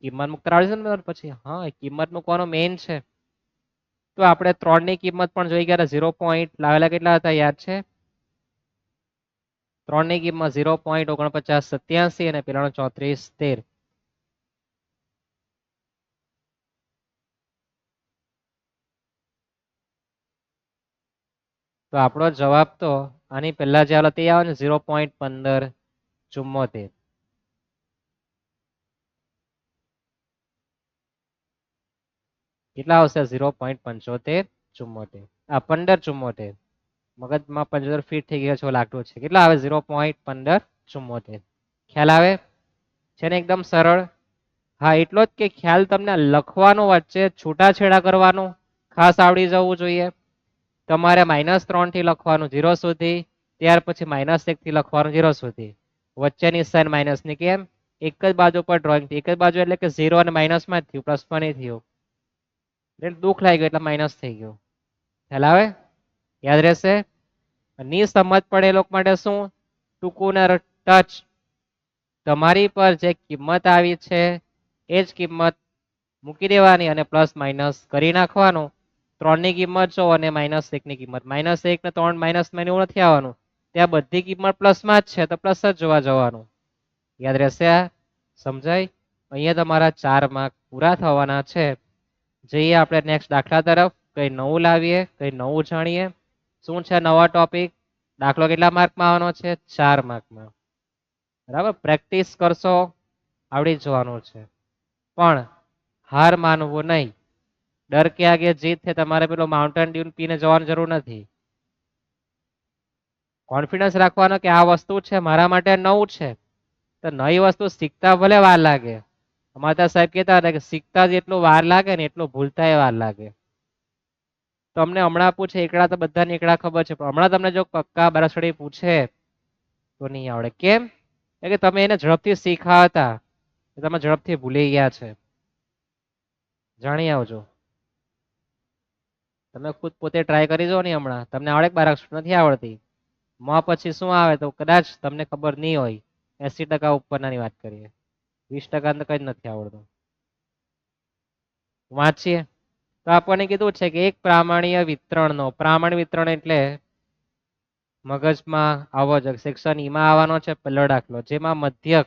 કિંમત મુકતા આવડે છે ને પછી. હા, કિંમત મૂકવાનો મેઇન છે. તો આપણે 3 ની કિંમત પણ જોઈ ગયા. 0 પોઈન્ટ લાવેલા કેટલા હતા યાદ છે? 3 ની કિંમત 0.4987 અને પેલાનો 3413. તો આપણો જવાબ તો આની પહેલા જે આવે તે આવે ને 0.1574. કેટલા આવશે? 0.7574. આ 1574. મગજમાં 75 ફીટ થઈ ગયો છે લાગતું છે. કેટલા આવે? 0.1574. ખ્યાલ આવે છે ને? એકદમ સરળ. હા, એટલો જ કે ખ્યાલ તમને લખવાનો વચ્ચે છૂટાછેડા કરવાનું ખાસ આવડી જવું જોઈએ. તમારે -3 થી લખવાનું 0 સુધી, ત્યાર પછી -1 થી લખવાનું 0 સુધી. વચ્ચેની સાઈન માઇનસ ની, કેમ? એક જ બાજુ પર ડ્રોઈંગ, એક જ બાજુ એટલે કે 0 અને માઇનસમાં જ થયું, પ્લસમાં નહીં થયું. એટલે દુઃખ લાગી ગયું એટલે માઇનસ થઈ ગયું. ખ્યાલ આવે? યાદ રહેશે? ની સમજ પડે એ લોકો માટે શું? ટૂંકું ને ટચ. તમારી પર જે કિંમત આવી છે એ જ કિંમત મૂકી દેવાની અને પ્લસ માઇનસ કરી નાખવાનું. 3 ની કિંમત જો અને -1 ની કિંમત. -1 ને 3 માઇનસમાં એવું નથી આવવાનું. ત્યાં બધી કિંમત પ્લસમાં જ છે તો પ્લસ જ જોવા જવાનું. યાદ રહેશે? આ સમજાય? અહીંયા તમારા 4 માર્ક પૂરા થવાના છે. જઈએ આપણે નેક્સ્ટ દાખલા તરફ. કઈ નવું લાવીએ, કઈ નવું જાણીએ. શું છે નવા ટોપિક? દાખલો કેટલા માર્કમાં આવવાનો છે? 4 માર્કમાં. બરાબર, પ્રેક્ટિસ કરશો આવડી જવાનું છે. પણ હાર માનવું નહીં. ડર કે આગે જીત છે. તમારે પેલો માઉન્ટેન ડ્યુ પીને જવાની જરૂર નથી. કોન્ફિડન્સ રાખવાનો કે આ વસ્તુ છે મારા માટે નવું છે, તો નવી વસ્તુ શીખતા ભલે વાર લાગે. અમારા સાહેબ કહેતા હતા કે શીખતા જેટલું વાર લાગે ને એટલું ભૂલતા વાર લાગે. તમને હમણાં પૂછે એકડા તો બધાને એકડા ખબર છે, પણ હમણાં તમને જો કક્કા બારાસડી પૂછે તો નહીં આવડે. કેમ? કે તમે એને ઝડપથી શીખાતા, તમે ઝડપથી ભૂલી ગયા છે. જાણી આવજો. તમે ખુદ પોતે ટ્રાય કરી જો ને હમણાં તમને આવડે બારાક્ષર નથી આવડતી. માં પછી શું આવે તો કદાચ તમને ખબર નહીં હોય. 80% ઉપરનાની વાત કરીએ, 20% તો કઈ જ નથી આવડતું. વાંચીએ તો આપણને કીધું છે કે એક પ્રામાણ્ય વિતરણનો, પ્રામાણ્ય વિતરણ એટલે મગજમાં આવો જ સેક્શન ઈમાં આવવાનો છે પહેલો દાખલો, જેમાં મધ્યક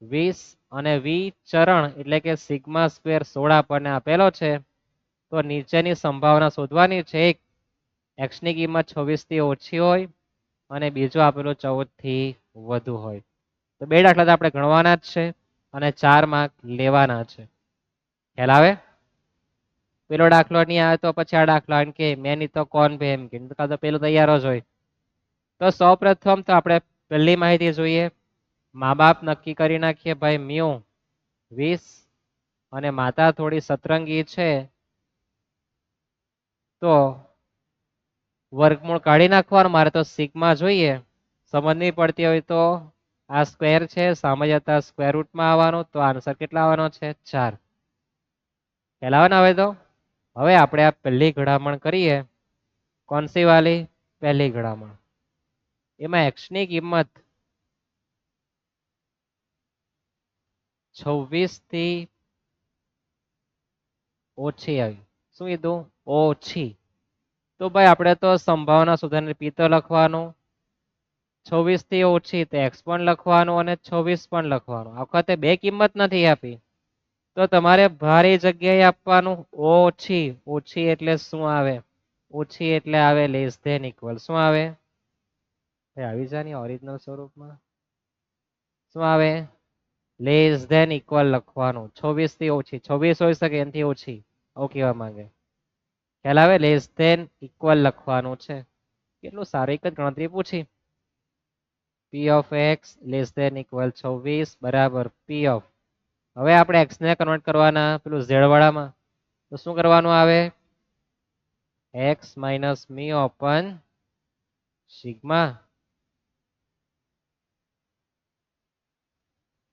20 અને વિચરણ એટલે કે સિગ્મા સ્ક્વેર 16 આપણને આપેલો છે. તો નીચેની સંભાવના શોધવાની છે. એક, x ની કિંમત 26 થી ઓછી હોય અને બીજો આપેલો 14 થી વધુ હોય. તો બે દાખલા તો આપણે ગણવાના જ છે અને 4 માર્ક લેવાના છે. ખ્યાલ આવે? પેલો દાખલો નહીં આવે તો પછી આ દાખલો, કારણ કે મેં નહીં તો કોણ બે એમ કે તો પેલું તૈયાર જ હોય. તો સૌપ્રથમ તો આપણે પહેલી માહિતી જોઈએ. મા બાપ નક્કી કરી નાખીએ ભાઈ મ્યુ 20 અને માતા થોડી સતરંગી છે તો વર્ગમૂળ કાઢી નાખવાનું. મારે તો સિગ્મા જોઈએ, સમજ નહીં પડતી હોય તો આ સ્ક્વેર છે સામે જતા સ્ક્વેર રૂટમાં આવવાનું, તો આન્સર કેટલા આવવાનો છે? 4. ખ્યાલ આવે ને? હવે આપણે આ પહેલી ઘડામણ કરીએ. કોણસી વાલી? પહેલી ઘડામણ. એમાં x ની કિંમત 26 થી ઓછી આવી. શું કીધું? ઓછી. તો ભાઈ આપણે તો સંભાવના શોધવાની p તો લખવાનું, 26 થી ઓછી તો x પણ લખવાનું અને 26 પણ લખવાનું. આ વખતે બે કિંમત નથી આપી તો તમારે ભારે જગ્યાએ આપવાનું ઓછી. ઓછી એટલે શું આવે? ઓછી એટલે આવે લેસ ધેન ઇક્વલ. શું આવે? આવી જાની ઓરિજિનલ સ્વરૂપમાં શું આવે? લેસ ધેન ઇક્વલ લખવાનું. 26 થી ઓછી, 26 હોઈ શકે એનાથી ઓછી, આવું કહેવા માંગે. ખ્યાલ આવે? લેસ ધેન ઇક્વલ લખવાનું છે. કેટલું સારું, એક જ ગણતરી પૂછી. p of x less than equal 26 બરાબર p of, હવે આપણે x ને કન્વર્ટ કરવાના પેલું z વાળામાં, તો શું કરવાનું આવે? x માઇનસ મી upon sigma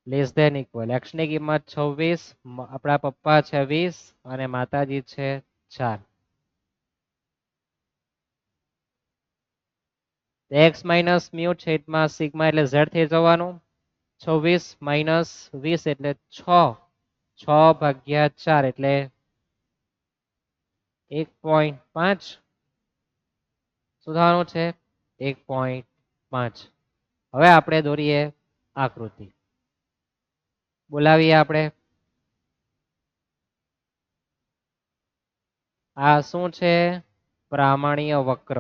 less than equal. x ની કિંમત 26, આપણા પપ્પા છે 20 અને માતાજી છે 4. x માઇનસ મ્યુ છેદમાં સિગ્મા એટલે z થઈ જવાનું. 26 માઇનસ 20 એટલે 6, 6 ભાગ્યા 4 એટલે 1.5. શું થવાનું છે? 1.5. હવે આપણે દોરીએ આકૃતિ. બોલાવીએ આપણે. આ શું છે? પ્રામાણ્ય વક્ર.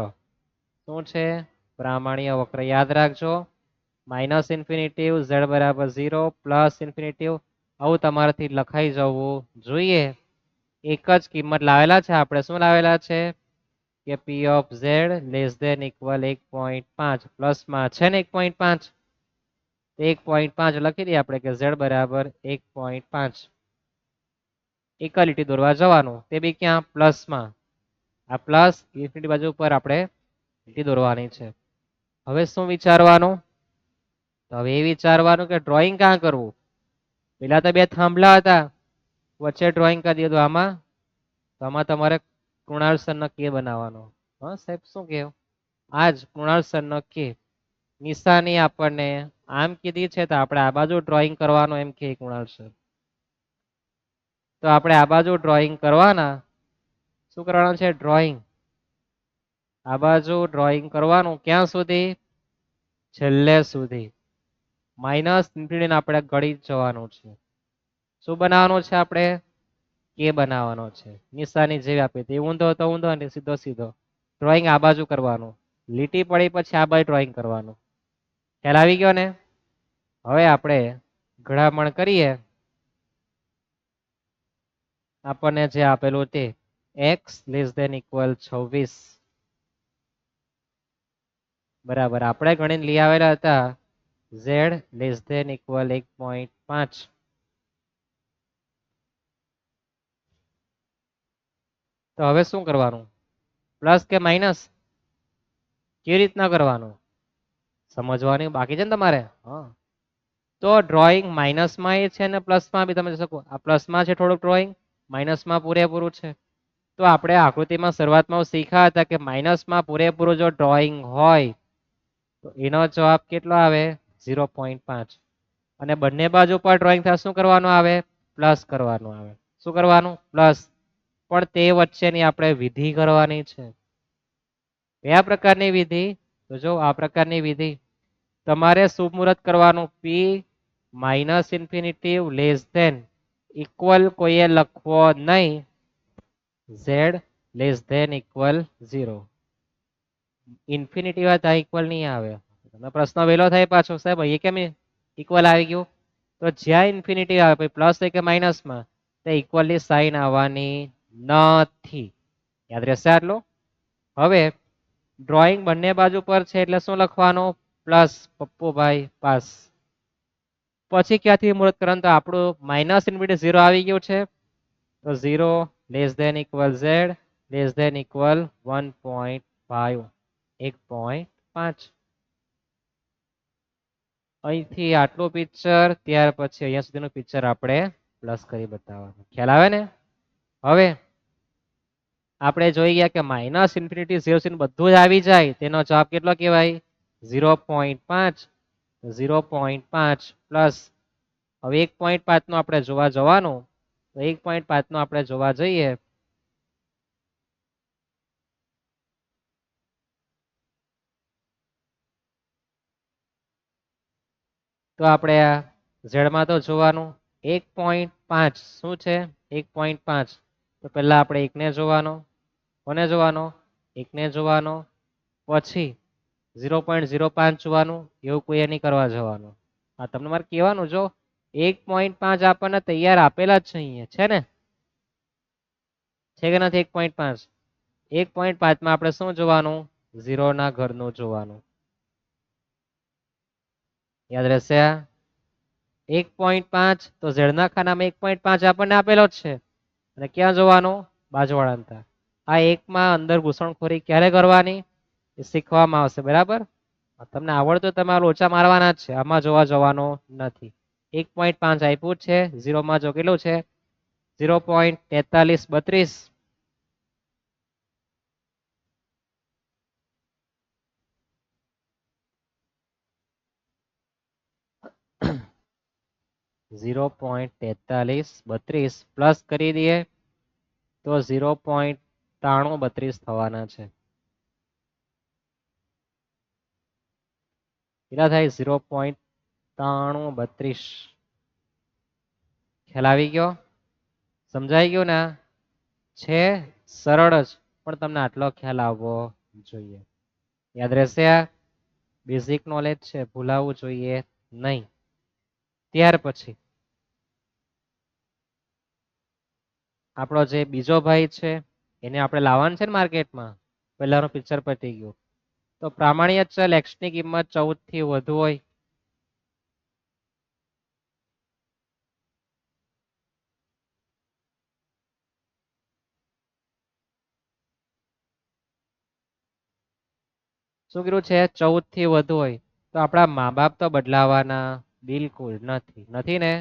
શું છે? પ્રામાણ્ય વક્ર. યાદ રાખજો, માઇનસ ઇન્ફિનિટિવ z બરાબર 0 પ્લસ ઇન્ફિનિટિવ, આવું તમારાથી લખાઈ જવું જોઈએ. એક જ કિંમત લાવેલા છે આપણે. શું લાવેલા છે? કે p of z less than equal 1.5 પ્લસમાં છે ને 1.5, 1.5 લખી દઈએ આપણે કે z બરાબર 1.5. એક લીટી દોરવા જવાનું, તે બી ક્યાં? પ્લસમાં. આ પ્લસ ઇન્ફિનિટી બાજુ ઉપર આપણે લીટી દોરવાની છે. હવે શું વિચારવાનું? તો હવે એ વિચારવાનું કે ડ્રોઈંગ ક્યાં કરવું. પેલા તો બે થાંભલા હતા, વચ્ચે ડ્રોઈંગ કરી દીધું. આમાં તો આમાં તમારે કૃણાલ સરનો કે બનાવવાનો. હા સાહેબ શું કહ્યું? આજ કૃણાલ સરનો કે. નિશાની આપણને આમ કીધી છે તો આપણે આ બાજુ ડ્રોઈંગ કરવાનું એમ કે કૃણાલ સર. તો આપણે આ બાજુ ડ્રોઈંગ કરવાના. શું કરવાનું છે? ડ્રોઈંગ. આ બાજુ ડ્રોઈંગ કરવાનું ક્યાં સુધી? છેલ્લે સુધી. માઇનસ ઇન્ફિનિટી આપણે ગળી જવાનું છે. શું બનાવવાનું છે? આપણે કે બનાવવાનો છે. નિશાની જેવી આપી હતી, ઊંધો તો ઊંધો અને સીધો સીધો. ડ્રોઈંગ આ બાજુ કરવાનું, લીટી પડી પછી આ બાજુ ડ્રોઈંગ કરવાનું. ખ્યાલ આવી ગયો ને? હવે આપણે ઘડામણ કરીએ. આપણને જે આપેલું તે x લેસ ધેન ઇક્વલ 26. બરાબર, આપણે ગણીને લઈ આવેલા હતા z લેસ ધેન ઇક્વલ 1.5. તો હવે શું કરવાનું? પ્લસ કે માઇનસ? કેવી રીતના કરવાનું સમજવાની બાકી છે ને તમારે? હા, તો ડ્રોઈંગ માઇનસમાં એ છે ને પ્લસમાં બી તમે જોઈ શકો. આ પ્લસમાં છે થોડુંક ડ્રોઈંગ, માઇનસમાં પૂરેપૂરું છે. તો આપણે આકૃતિમાં શરૂઆતમાં શીખ્યા હતા કે માઇનસમાં પૂરેપૂરું જો ડ્રોઈંગ હોય તો એનો જવાબ કેટલો આવે? 0.5. અને બંને બાજુ પર ડ્રોઈંગ થાય શું કરવાનું આવે? પ્લસ કરવાનું આવે. શું કરવાનું? પ્લસ. પણ તે વચ્ચેની આપણે વિધિ કરવાની છે. કયા પ્રકારની વિધિ? તો જો આ પ્રકારની વિધિ. તમારે શુભ મુહૂર્ત કરવાનું. P minus infinity less than equal કોઈએ લખવો નહીં, z less than equal 0. Infinity વાત આ ઇક્વલ નહીં આવે. તમે પ્રશ્ન વહેલો થાય પાછો, સાહેબ એ કેમ ઇક્વલ આવી ગયું? તો જ્યાં ઇન્ફિનિટી આવે પછી પ્લસ કે માઇનસમાં તે ઇક્વલની સાઇન આવવાની નથી. યાદ રહેશે આટલું? હવે ડ્રોઈંગ બંને બાજુ પર છે એટલે શું લખવાનું? પ્લસ. પપ્પુભાઈ પાસ. પછી ક્યાંથી મુહૂર્ત કરવાનું? તો આપણું માઇનસ ઇન્ફિનિટી 0 આવી ગયું છે. તો 0 less than equal z less than equal 1.5. 1.5. અહીંથી આટલું પિક્ચર, ત્યાર પછી અહીંયા સુધીનું પિક્ચર આપણે પ્લસ કરી બતાવવાનું. ખ્યાલ આવે ને? હવે આપણે જોઈ ગયા કે માઇનસ ઇન્ફિનિટી 0 બધું જ આવી જાય તેનો જવાબ કેટલો કહેવાય? 0.5. 0.5 પ્લસ. હવે 1.5 નું આપણે જોવા જવાનું. તો 1.5 નું આપણે જોવા જઈએ તો આપણે ઝેડમાં તો જોવાનું 1.5 શું છે? 1.5. તો પહેલા આપણે એકને જોવાનો. કોને જોવાનો? એકને જોવાનો. પછી 0.05 જોવાનું. એવું કોઈ નહીં કરવા જવાનું. આ તમને મારે કહેવાનું, જો 1.5 આપણને તૈયાર આપેલા જ છે અહીંયા, છે ને? છે કે નથી? 1.5. 1.5 માં આપણે શું જોવાનું? 0 ના ઘરનું જોવાનું. યાદ રહેશે? 1.5. તો z ના ખાનામાં 1.5 આપણને આપેલો જ છે. અને ક્યાં જોવાનું? બાજુવાળા અંતર. આ એકમાં અંદર ઘૂસણખોરી ક્યારે કરવાની એ શીખવામાં આવશે. બરાબર? તમને આવડતું તમારે ઓછા મારવાના જ છે, આમાં જોવા જવાનું નથી. 1.5 આપ્યું છે, 0 માં જો કેટલું છે? 0.4332. 0.4332 પ્લસ કરી દઈએ તો 0.9332 થવાના છે. કેટલા થાય? 0.9332. ખ્યાલ આવી ગયો? સમજાઈ ગયું ને? છે સરળ જ, પણ તમને આટલો ખ્યાલ આવવો જોઈએ. યાદ રહેશે? આ બેઝિક નોલેજ છે, ભૂલાવવું જોઈએ નહીં. ત્યાર પછી આપણો જે બીજો ભાઈ છે એને આપણે લાવવાનું છે ને માર્કેટમાં. પહેલાનું પિક્ચર પતી ગયું. તો પ્રામાણિક ચલ x ની કિંમત 14 થી વધુ હોય શું કીધું છે? 14 થી વધુ હોય તો આપણા મા બાપ તો બદલાવાના બિલકુલ નથી. નથી ને?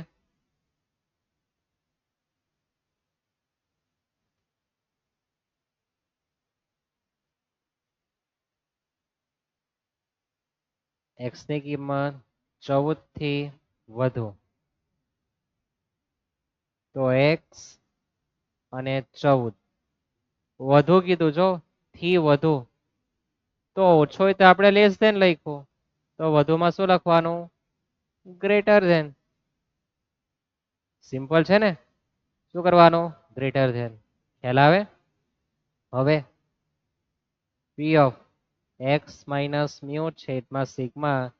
x ની કિંમત 14 થી વધુ તો x અને 14 વધુ કીધું, જો થી વધુ. તો ઓછો હોય તો આપણે લેસ ધેન લખ્યું, તો વધુમાં શું લખવાનું? Greater than. સિમ્પલ છે ને? શું કરવાનું? Greater than. ખ્યાલ આવે? હવે p of x minus mu છેદમાં sigma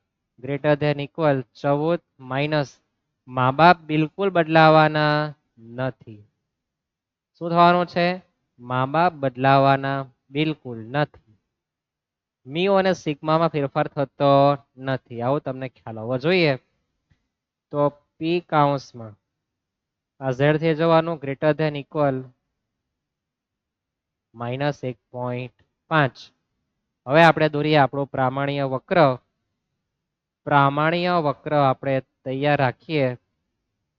greater than equal 14 minus મા બાપ બિલકુલ બદલાવાના નથી. શું થવાનું છે? મા બાપ બદલાવાના બિલકુલ નથી. મ્યુ અને સિગ્મામાં ફેરફાર થતો નથી, આવું તમને ખ્યાલ હોવો જોઈએ. તો પી કાઉન્સમાં આ ઝેડ થઈ જવાનું ગ્રેટર ધેન ઇક્વલ -1.5. હવે આપણે દોરીએ આપણું પ્રામાણ્ય વક્ર. પ્રામાણ્ય વક્ર આપણે તૈયાર રાખીએ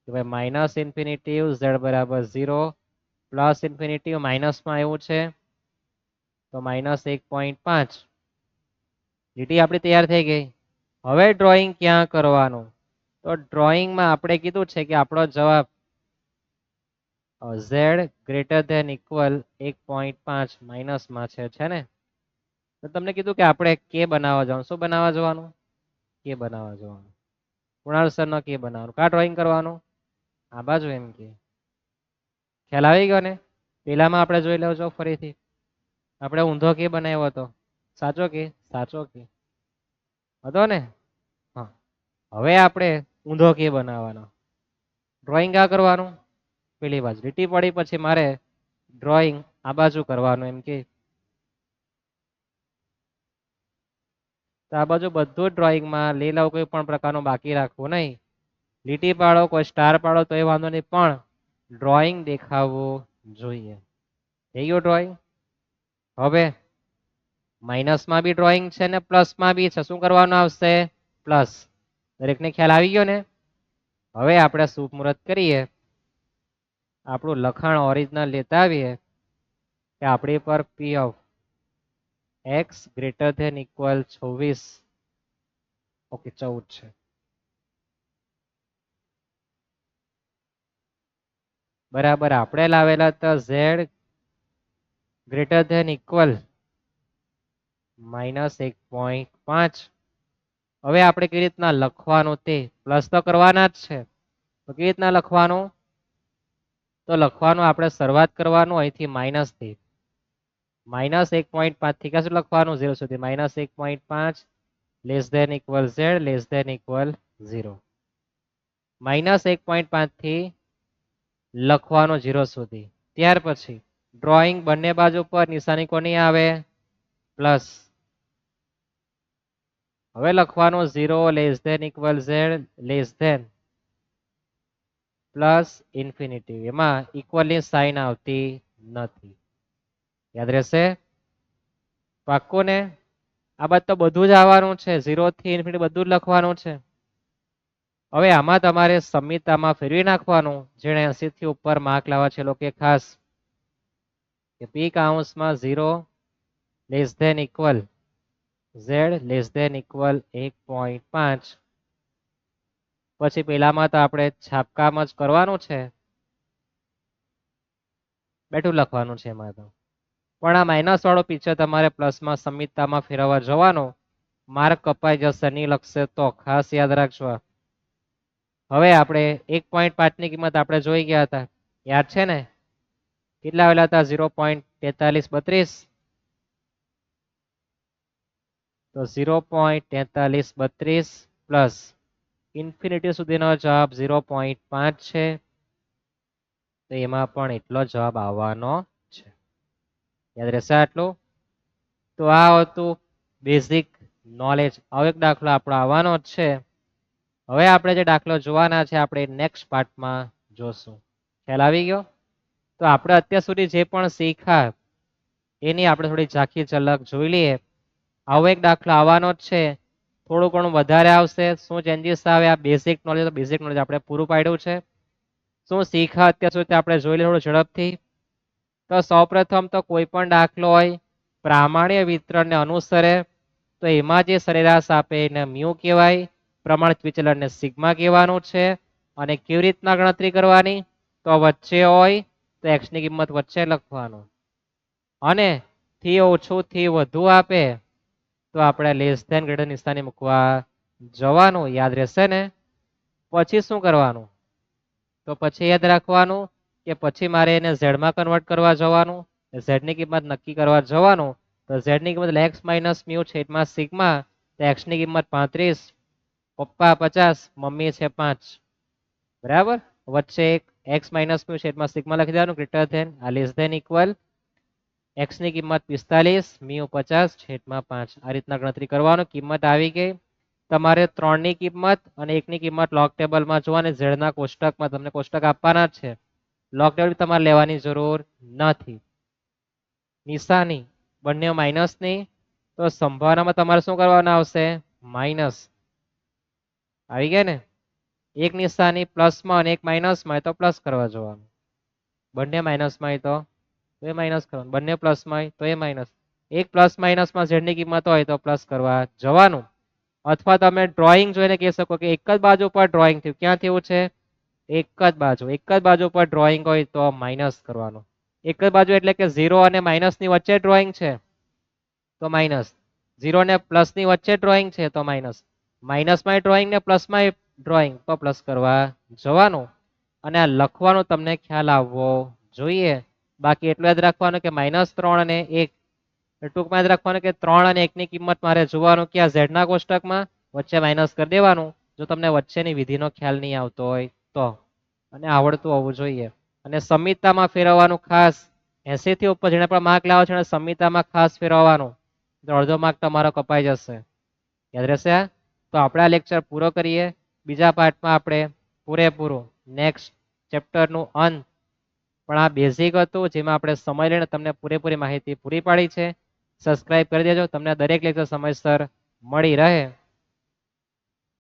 કે ભાઈ માઇનસ ઇન્ફિનિટી ઝેડ બરાબર 0 પ્લસ ઇન્ફિનિટી માઇનસમાં આવ્યું છે તો -1.5. લીટી આપણી તૈયાર થઈ ગઈ. હવે ડ્રોઈંગ ક્યાં કરવાનું? તો ડ્રોઈંગમાં આપણે કીધું છે કે આપણો જવાબ ઝેડ ગ્રેટર ધેન ઇક્વલ 1.5 માઇનસમાં છે ને? તો તમને કીધું કે આપણે કે બનાવવા જવાનું. શું બનાવવા જવાનું? કે બનાવવા જવાનું. કુણાલ સરનો કે બનાવવાનું. કા ડ્રોઈંગ કરવાનું? આ બાજુ એમ કે. ખ્યાલ આવી ગયો ને? પેલામાં આપણે જોઈ લેજો ફરીથી. આપણે ઊંધો કે બનાવ્યો હતો. સાચો કે? સાચો કે હતો ને? હા. હવે આપણે ઊંધો કે બનાવવાનો. ડ્રોઈંગ આ કરવાનું પેલી બાજુ. લીટી પડી પછી મારે ડ્રોઈંગ આ બાજુ કરવાનું એમ કે. તો આ બાજુ બધું ડ્રોઈંગમાં લીલા કોઈ પણ પ્રકારનું બાકી રાખવું નહીં. લીટી પાડો કોઈ સ્ટાર પાડો તો એ વાંધો નહીં, પણ ડ્રોઈંગ દેખાવવું જોઈએ. થઈ ગયું ડ્રોઈંગ? હવે માઇનસમાં બી ડ્રોઈંગ છે ને પ્લસમાં બી છે. શું કરવાનું આવશે? પ્લસ. દરેકને ખ્યાલ આવી ગયો ને? હવે આપણે શુભ મુહૂર્ત કરીએ. આપણું લખાણ ઓરિજિનલ લેતા આવીએ કે આપણી પર P of X greater than equal 26 okay 14 છે. બરાબર આપણે લાવેલા હતા ઝેડ ગ્રેટર ધેન ઇક્વલ -1.5. હવે આપણે કેવી રીતના લખવાનું તે પ્લસ તો કરવાના જ છે. તો કેવી રીતના લખવાનું? તો લખવાનું આપણે શરૂઆત કરવાનું અહીંથી માઇનસ થી. -1.5 થી ક્યાં સુધી લખવાનું? 0 સુધી. -1.5 less than equal Z less than equal 0. -1.5 થી લખવાનું 0 સુધી. ત્યાર પછી ડ્રોઈંગ બંને બાજુ પર નિશાની કોની આવે? પ્લસ. હવે લખવાનું 0 less than equal Z less than plus infinity. એમાં ઇક્વલની સાઇન આવતી નથી. યાદ રહેશે? પાક્કું ને? આ બાદ તો બધું જ આવવાનું છે. 0 થી ઇન્ફિનિટી બધું જ લખવાનું છે. હવે આમાં તમારે સંમિતામાં ફેરવી નાખવાનું. જેણે 80 થી ઉપર માર્ક લાવવા છે લોકો ખાસ કે પી કાઉન્સમાં 0 less than equal Z less than equal 1.5. પછી પેલામાં તો આપણે છાપકામ જ કરવાનું છે. બેઠું લખવાનું છે એમાં તો. પણ આ માઇનસ વાળો પિક્ચર તમારે પ્લસમાં સંમિતામાં ફેરવવા જવાનો. માર્ક કપાઈ જશે નહીં લખશે તો ખાસ યાદ રાખજો. હવે આપણે 1.5 ની કિંમત આપણે જોઈ ગયા હતા. યાદ છે ને? કેટલા આવેલા હતા? 0.4332. તો 0.4332 પ્લસ ઇન્ફિનિટી સુધીનો જવાબ 0.5 છે. તો એમાં પણ એટલો જવાબ આવવાનો છે. યાદ રહેશે આટલું? તો આ હતું બેઝિક નોલેજ. હવે એક દાખલો આપણો આવવાનો જ છે. હવે આપણે જે દાખલો જોવાના છે આપણે નેક્સ્ટ પાર્ટમાં જોશું. ખ્યાલ આવી ગયો? તો આપણે અત્યાર સુધી જે પણ શીખ્યા એની આપણે થોડી ઝાંખી ઝલક જોઈ લઈએ. આવો એક દાખલો આવવાનો જ છે. થોડું ઘણું વધારે આવશે. શું ચેન્જીસ આવે? આ બેઝિક નોલેજ આપણે પૂરું પાડ્યું છે. શું શીખ્યા અત્યાર સુધી આપણે જોઈ લઈએ થોડું ઝડપથી. તો સૌપ્રથમ તો કોઈ પણ દાખલો હોય પ્રામાણ્ય વિતરણને અનુસરે તો એમાં જે સરેરાશ આપે એને મ્યુ કહેવાય. પ્રમાણિત વિચલનને સિગ્મા કહેવાનું છે. અને કેવી રીતના ગણતરી કરવાની? તો વચ્ચે હોય તો x ની કિંમત વચ્ચે લખવાનું. અને થી ઓછું થી વધુ આપે તો આપણે લેસ ધેન ગ્રેટર નિશાની મૂકવા જવાનું. યાદ રહેશે ને? પછી શું કરવાનું? તો પછી યાદ રાખવાનું કે પછી મારે એને z માં કન્વર્ટ કરવા જવાનું. z ની કિંમત નક્કી કરવા જવાનું. તો z ની કિંમત x માઇનસ મ્યુ છેદમાં સિગ્મા. તો x ની કિંમત 35, પપ્પા 50, મમ્મી છે 5. બરાબર? વચ્ચે એક x માઇનસ મ્યુ છેદમાં સિગ્મા લખી દેવાનું ગ્રેટર ધેન આ લેસ ધેન ઇક્વલ x ની કિંમત 45 મ્યુ 50 છેદમાં 5 આ રીતના ગણતરી કરવાનો કિંમત આવી ગઈ તમારે 3 ની કિંમત અને 1 ની કિંમત લોગ ટેબલમાં જોવાની z ના કોષ્ટકમાં તમને કોષ્ટક આપવાના જ છે લોગ ટેબલ તમારે લેવાની જરૂર નથી નિશાની બંને માઇનસ ની તો સંભાવનામાં તમારે શું કરવાનું આવશે માઇનસ આવી ગયા ને એક નિશાની પ્લસમાં અને એક માઇનસમાં તો પ્લસ કરવા જવાનું બંને માઇનસમાં હોય તો એ માઇનસ કરવાનું બંને પ્લસમાં હોય તો એ માઇનસ એક પ્લસ માઇનસમાં z ની કિંમત હોય તો પ્લસ કરવા જવાનું અથવા તમે ડ્રોઈંગ જોઈને કહી શકો કે એક જ બાજુ પર ડ્રોઈંગ થયું ક્યાં થયું છે એક જ બાજુ પર ડ્રોઈંગ હોય તો માઇનસ કરવાનું એક જ બાજુ એટલે કે 0 અને માઇનસ ની વચ્ચે ડ્રોઈંગ છે તો માઇનસ 0 ને પ્લસ ની વચ્ચે ડ્રોઈંગ છે તો માઇનસ માઇનસમાં ડ્રોઈંગ ને પ્લસમાં ડ્રોઈંગ તો પ્લસ કરવા જવાનું અને આ લખવાનું તમને ખ્યાલ આવવો જોઈએ બાકી એટલું યાદ રાખવાનું કે -3 અને 1 ટૂંકમાં યાદ રાખવાનું કે 3 અને 1 ની કિંમત મારે જોવાનું કે આ z ના કોષ્ટકમાં વચ્ચે માઇનસ કરી દેવાનું જો તમને વચ્ચેની વિધિનો ખ્યાલ નહીં આવતો હોય તો અને આવડતું હોવું જોઈએ અને સમિતામાં ફેરવવાનું ખાસ 80 થી ઉપર જેને પણ માર્ક લાવો છે એને સમિતામાં ખાસ ફેરવવાનું તો અડધો માર્ક તમારો કપાઈ જશે યાદ રહેશે તો આપણે આ લેક્ચર પૂરો કરીએ બીજા પાર્ટમાં આપણે પૂરેપૂરું નેક્સ્ટ ચેપ્ટરનું અંત પણ આ બેઝિક હતું જેમાં આપણે સમય લઈને તમને પૂરેપૂરી માહિતી પૂરી પાડી છે સબસ્ક્રાઇબ કરી દેજો તમને દરેક લેક્ચર સમયસર મળી રહે